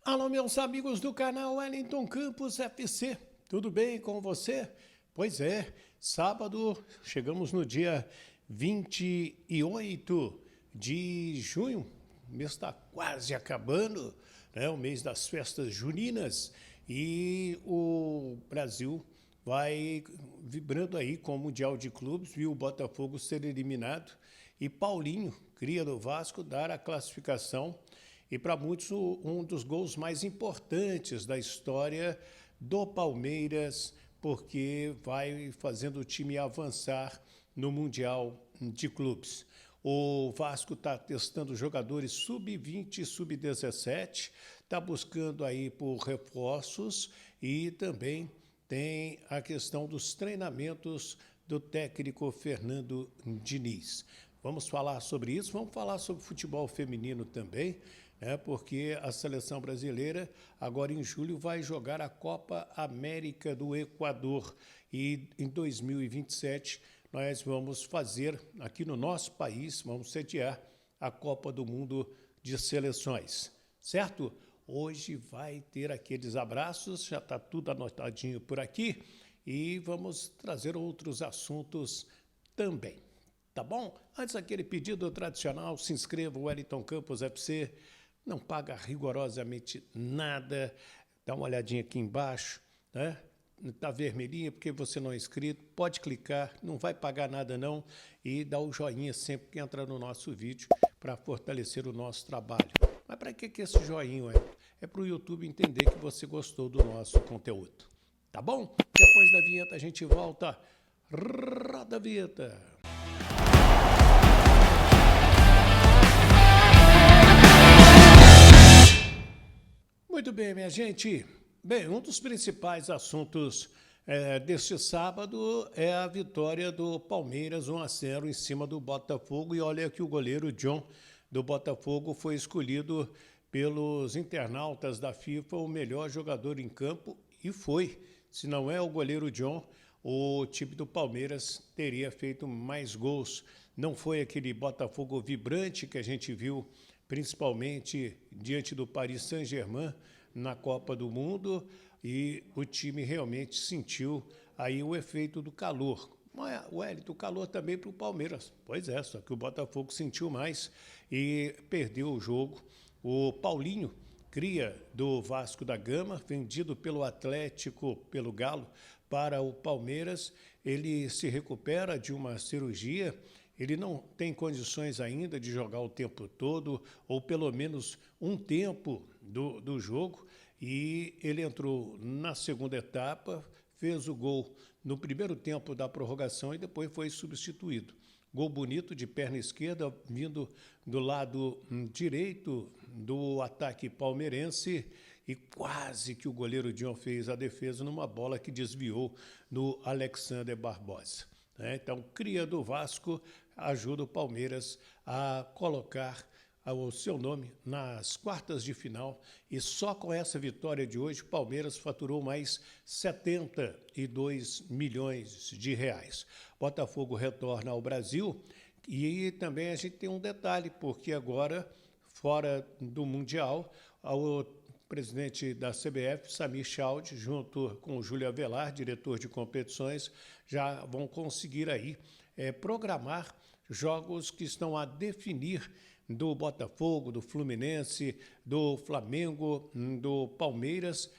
Alô, meus amigos do canal Wellington Campos FC, tudo bem com você? Pois é, sábado, chegamos no dia 28 de junho, o mês está quase acabando, né? O mês das festas juninas, e o Brasil vai vibrando aí com o Mundial de Clubes, viu o Botafogo ser eliminado e Paulinho, cria do Vasco, dar a classificação e para muitos um dos gols mais importantes da história do Palmeiras, porque vai fazendo o time avançar no Mundial de Clubes. O Vasco está testando jogadores sub-20 e sub-17, está buscando aí por reforços e também tem a questão dos treinamentos do técnico Fernando Diniz. Vamos falar sobre isso, vamos falar sobre futebol feminino também, porque a seleção brasileira, agora em julho, vai jogar a Copa América do Equador e em 2027 nós vamos fazer aqui no nosso país, vamos sediar a Copa do Mundo de Seleções, certo? Hoje vai ter aqueles abraços, já está tudo anotadinho por aqui e vamos trazer outros assuntos também, tá bom? Antes aquele pedido tradicional, se inscreva, Wellington Campos FC, não paga rigorosamente nada, dá uma olhadinha aqui embaixo, né? Está vermelhinha porque você não é inscrito, pode clicar, não vai pagar nada não e dá o joinha sempre que entra no nosso vídeo para fortalecer o nosso trabalho. Mas para que esse joinha é? É para o YouTube entender que você gostou do nosso conteúdo, tá bom? Depois da vinheta a gente volta, roda a vinheta. Muito bem, minha gente. Bem, um dos principais assuntos deste sábado é a vitória do Palmeiras 1-0 em cima do Botafogo. E olha que o goleiro John do Botafogo foi escolhido pelos internautas da FIFA o melhor jogador em campo e foi. Se não é o goleiro John, o time do Palmeiras teria feito mais gols. Não foi aquele Botafogo vibrante que a gente viu principalmente diante do Paris Saint-Germain na Copa do Mundo, e o time realmente sentiu aí o efeito do calor. Wellington, o calor também para o Palmeiras. Pois é, só que o Botafogo sentiu mais e perdeu o jogo. O Paulinho, cria do Vasco da Gama, vendido pelo Atlético, pelo Galo, para o Palmeiras, ele se recupera de uma cirurgia. Ele não tem condições ainda de jogar o tempo todo, ou pelo menos um tempo do jogo, e ele entrou na segunda etapa, fez o gol no primeiro tempo da prorrogação e depois foi substituído. Gol bonito de perna esquerda, vindo do lado direito do ataque palmeirense, e quase que o goleiro John fez a defesa numa bola que desviou no Alexander Barbosa. Então, cria do Vasco ajuda o Palmeiras a colocar o seu nome nas quartas de final, e só com essa vitória de hoje o Palmeiras faturou mais 72 milhões de reais. Botafogo retorna ao Brasil e também a gente tem um detalhe, porque agora, fora do Mundial, o presidente da CBF, Samir Chaldi, junto com o Júlio Avelar, diretor de competições, já vão conseguir aí programar jogos que estão a definir do Botafogo, do Fluminense, do Flamengo, do Palmeiras,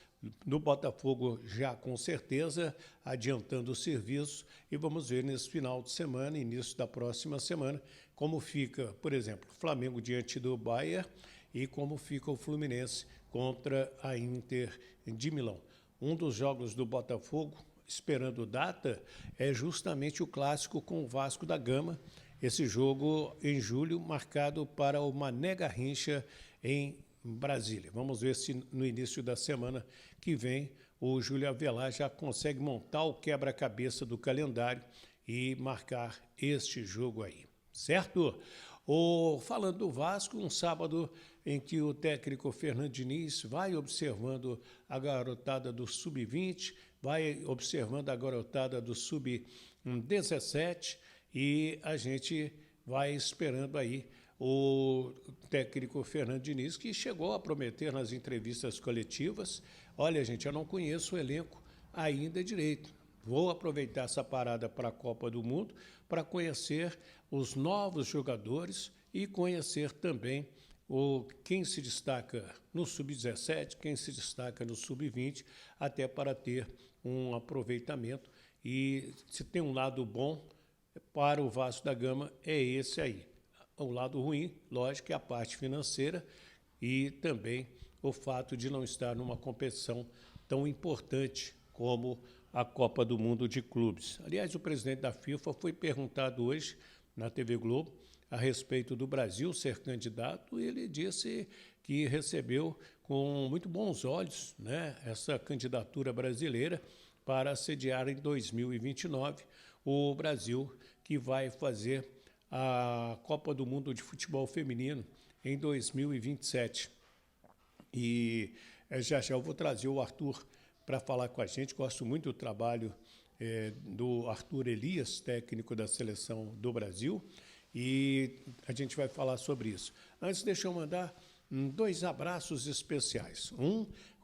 do Botafogo já com certeza adiantando o serviço, e vamos ver nesse final de semana, início da próxima semana, como fica, por exemplo, o Flamengo diante do Bayern e como fica o Fluminense contra a Inter de Milão. Um dos jogos do Botafogo, esperando data, é justamente o clássico com o Vasco da Gama, esse jogo em julho, marcado para o Mané Garrincha em Brasília. Vamos ver se no início da semana que vem o Júlio Avelar já consegue montar o quebra-cabeça do calendário e marcar este jogo aí, certo? Falando do Vasco, um sábado em que o técnico Fernando Diniz vai observando a garotada do Sub-20, vai observando a garotada do Sub-17, e a gente vai esperando aí o técnico Fernando Diniz, que chegou a prometer nas entrevistas coletivas: olha, gente, eu não conheço o elenco ainda direito. Vou aproveitar essa parada para a Copa do Mundo para conhecer os novos jogadores e conhecer também quem se destaca no Sub-17, quem se destaca no Sub-20, até para ter um aproveitamento. E se tem um lado bom para o Vasco da Gama, é esse aí. O lado ruim, lógico, é a parte financeira e também o fato de não estar numa competição tão importante como a Copa do Mundo de Clubes. Aliás, o presidente da FIFA foi perguntado hoje na TV Globo a respeito do Brasil ser candidato, e ele disse que recebeu com muito bons olhos, né, essa candidatura brasileira para sediar em 2029 o Brasil, que vai fazer a Copa do Mundo de Futebol Feminino em 2027. E já eu vou trazer o Arthur para falar com a gente. Gosto muito do trabalho do Arthur Elias, técnico da Seleção do Brasil, e a gente vai falar sobre isso. Antes, deixa eu mandar 2 abraços especiais.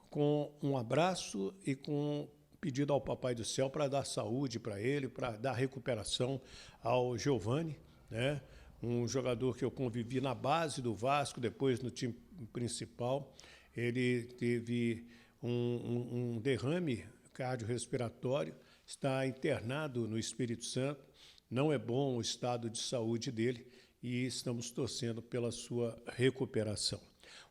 Com um abraço e com pedido ao Papai do Céu para dar saúde para ele, para dar recuperação ao Giovani, né? Um jogador que eu convivi na base do Vasco, depois no time principal. Ele teve um derrame cardiorrespiratório, está internado no Espírito Santo. Não é bom o estado de saúde dele e estamos torcendo pela sua recuperação.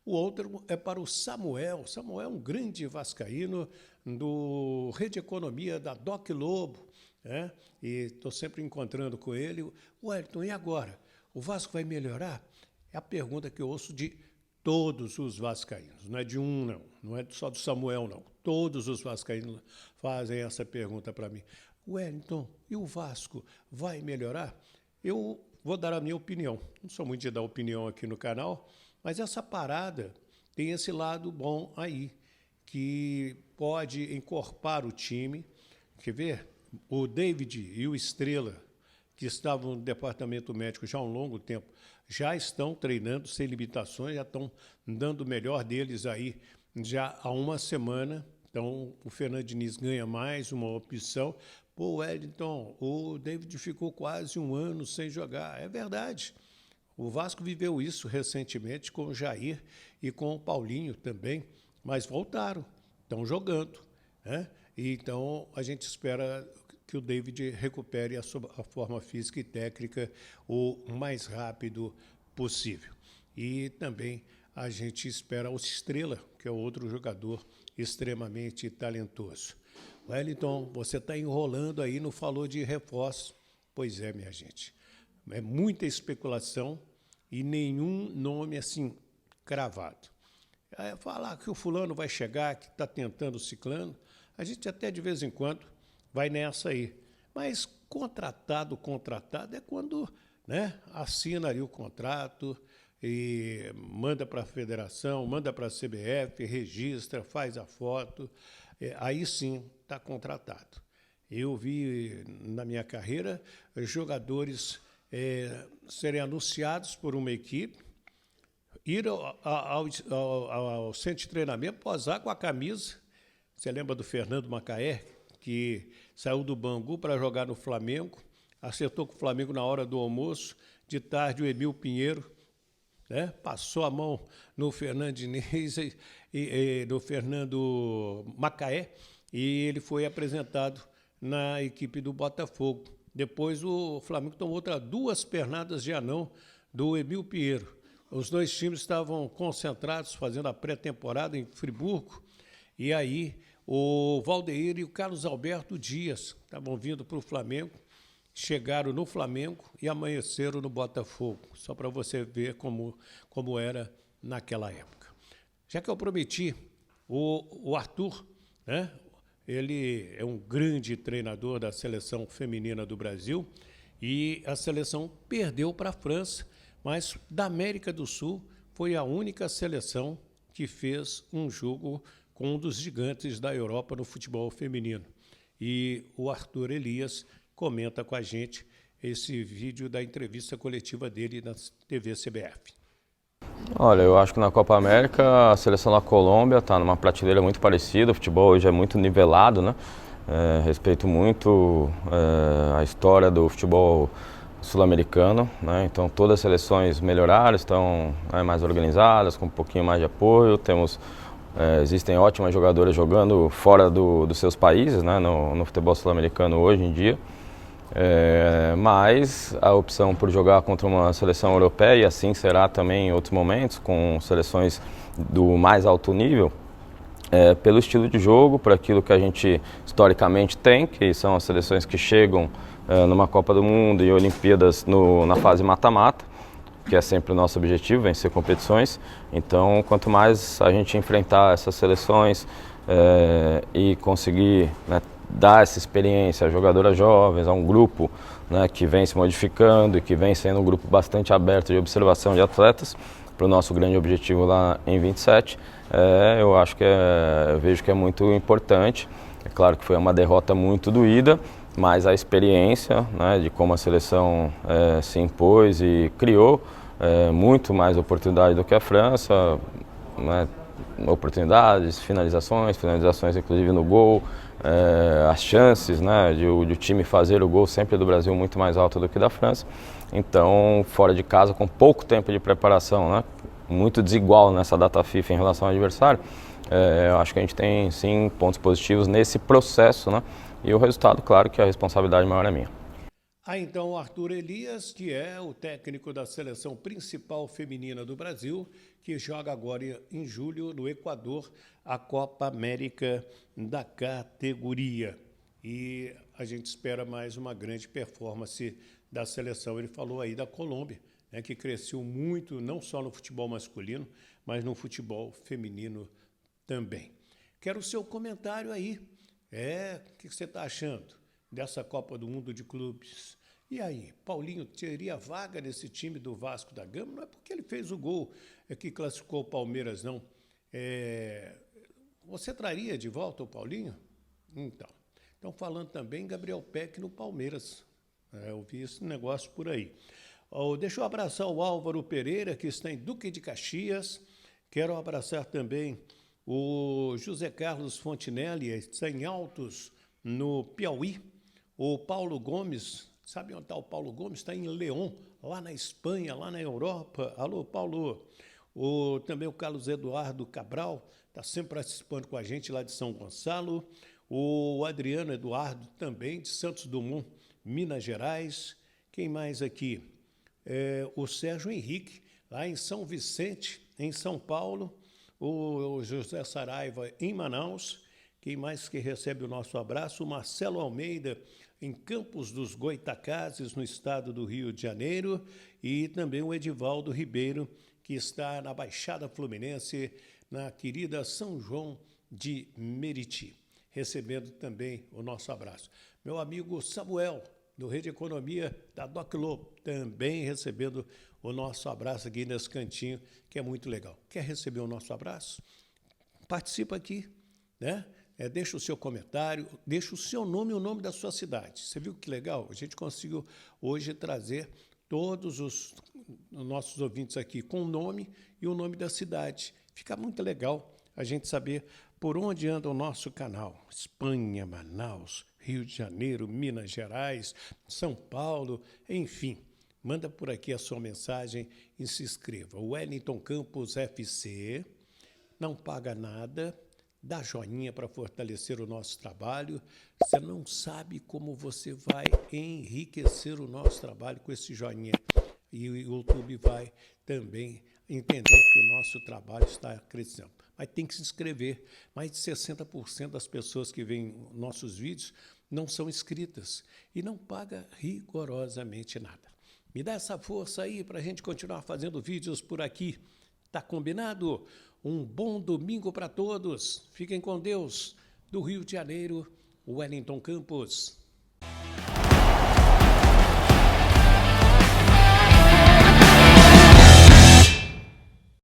O outro é para o Samuel. Samuel é um grande vascaíno do Rede Economia da Doc Lobo, né? E estou sempre encontrando com ele. Wellington, e agora? O Vasco vai melhorar? É a pergunta que eu ouço de todos os vascaínos. Não é de um, não. Não é só do Samuel, não. Todos os vascaínos fazem essa pergunta para mim. Wellington, e o Vasco vai melhorar? Eu vou dar a minha opinião. Não sou muito de dar opinião aqui no canal, mas essa parada tem esse lado bom aí, que pode encorpar o time. Quer ver? O David e o Estrela, que estavam no departamento médico já há um longo tempo, já estão treinando sem limitações, já estão dando o melhor deles aí já há uma semana. Então, o Fernando Diniz ganha mais uma opção. Pô, Wellington, o David ficou quase um ano sem jogar. É verdade. O Vasco viveu isso recentemente com o Jair e com o Paulinho também, mas voltaram, estão jogando, né? E então, a gente espera que o David recupere a forma física e técnica o mais rápido possível. E também a gente espera o Estrela, que é outro jogador extremamente talentoso. Wellington, você está enrolando aí, não falou de reforço. Pois é, minha gente. É muita especulação e nenhum nome assim cravado. Falar que o fulano vai chegar, que está tentando o ciclano, a gente até de vez em quando vai nessa aí. Mas contratado é quando, né, assina ali o contrato e manda para a federação, manda para a CBF, registra, faz a foto, aí sim está contratado. Eu vi na minha carreira jogadores serem anunciados por uma equipe, ir ao centro de treinamento, posar com a camisa. Você lembra do Fernando Macaé, que saiu do Bangu para jogar no Flamengo, acertou com o Flamengo na hora do almoço, de tarde o Emil Pinheiro, né, passou a mão no Fernando Diniz e no Fernando Macaé, e ele foi apresentado na equipe do Botafogo. Depois o Flamengo tomou 2 pernadas de anão do Emil Pinheiro. Os 2 times estavam concentrados, fazendo a pré-temporada em Friburgo, e aí o Valdeir e o Carlos Alberto Dias estavam vindo para o Flamengo, chegaram no Flamengo e amanheceram no Botafogo, só para você ver como era naquela época. Já que eu prometi, o Arthur, né, ele é um grande treinador da seleção feminina do Brasil e a seleção perdeu para a França, mas da América do Sul foi a única seleção que fez um jogo com um dos gigantes da Europa no futebol feminino. E o Arthur Elias comenta com a gente esse vídeo da entrevista coletiva dele na TV CBF. Olha, eu acho que na Copa América a seleção da Colômbia está numa prateleira muito parecida. O futebol hoje é muito nivelado, né? Respeito muito a história do futebol sul-americano, né? Então todas as seleções melhoraram, estão mais organizadas, com um pouquinho mais de apoio. Existem ótimas jogadoras jogando fora dos seus países, né? No futebol sul-americano hoje em dia. Mas a opção por jogar contra uma seleção europeia, e assim será também em outros momentos, com seleções do mais alto nível, pelo estilo de jogo, por aquilo que a gente historicamente tem, que são as seleções que chegam numa Copa do Mundo e Olimpíadas na fase mata-mata, que é sempre o nosso objetivo, vencer competições. Então, quanto mais a gente enfrentar essas seleções e conseguir, né, dar essa experiência a jogadoras jovens, a um grupo, né, que vem se modificando e que vem sendo um grupo bastante aberto de observação de atletas, para o nosso grande objetivo lá em 27, eu acho que eu vejo que é muito importante. É claro que foi uma derrota muito doída, mas a experiência, né, de como a seleção se impôs e criou muito mais oportunidade do que a França, né, oportunidades, finalizações inclusive no gol, as chances, né, de o time fazer o gol sempre do Brasil muito mais alta do que da França. Então, fora de casa, com pouco tempo de preparação, né, muito desigual nessa data FIFA em relação ao adversário, eu acho que a gente tem sim pontos positivos nesse processo, né, e o resultado, claro que a responsabilidade maior é minha. Então, o Arthur Elias, que é o técnico da seleção principal feminina do Brasil, que joga agora em julho no Equador a Copa América da categoria. E a gente espera mais uma grande performance da seleção. Ele falou aí da Colômbia, né, que cresceu muito, não só no futebol masculino, mas no futebol feminino também. Quero o seu comentário aí. O que você está achando dessa Copa do Mundo de Clubes? E aí, Paulinho teria vaga nesse time do Vasco da Gama? Não é porque ele fez o gol que classificou o Palmeiras, não. Você traria de volta o Paulinho? Então falando também Gabriel Peck no Palmeiras. Eu vi esse negócio por aí. Deixa eu abraçar o Álvaro Pereira, que está em Duque de Caxias. Quero abraçar também o José Carlos Fontinelli, está em Altos, no Piauí. O Paulo Gomes, sabe onde está o Paulo Gomes? Está em León, lá na Espanha, lá na Europa. Alô, Paulo. Também o Carlos Eduardo Cabral, está sempre participando com a gente lá de São Gonçalo. O Adriano Eduardo, também de Santos Dumont, Minas Gerais. Quem mais aqui? O Sérgio Henrique, lá em São Vicente, em São Paulo. O José Saraiva, em Manaus. Quem mais que recebe o nosso abraço? O Marcelo Almeida, em Campos dos Goitacazes, no estado do Rio de Janeiro. E também o Edivaldo Ribeiro, que está na Baixada Fluminense, na querida São João de Meriti, recebendo também o nosso abraço. Meu amigo Samuel, do Rede Economia da Doclo, também recebendo o nosso abraço aqui nesse cantinho, que é muito legal. Quer receber o nosso abraço? Participa aqui, né? Deixa o seu comentário, deixa o seu nome e o nome da sua cidade. Você viu que legal? A gente conseguiu hoje trazer todos os nossos ouvintes aqui com o nome e o nome da cidade. Fica muito legal a gente saber por onde anda o nosso canal. Espanha, Manaus, Rio de Janeiro, Minas Gerais, São Paulo, enfim. Manda por aqui a sua mensagem e se inscreva. Wellington Campos FC, não paga nada, dá joinha para fortalecer o nosso trabalho. Você não sabe como você vai enriquecer o nosso trabalho com esse joinha. E o YouTube vai também entender que o nosso trabalho está crescendo. Mas tem que se inscrever. Mais de 60% das pessoas que veem nossos vídeos não são inscritas e não paga rigorosamente nada. Me dá essa força aí para a gente continuar fazendo vídeos por aqui. Tá combinado? Um bom domingo para todos. Fiquem com Deus. Do Rio de Janeiro, Wellington Campos.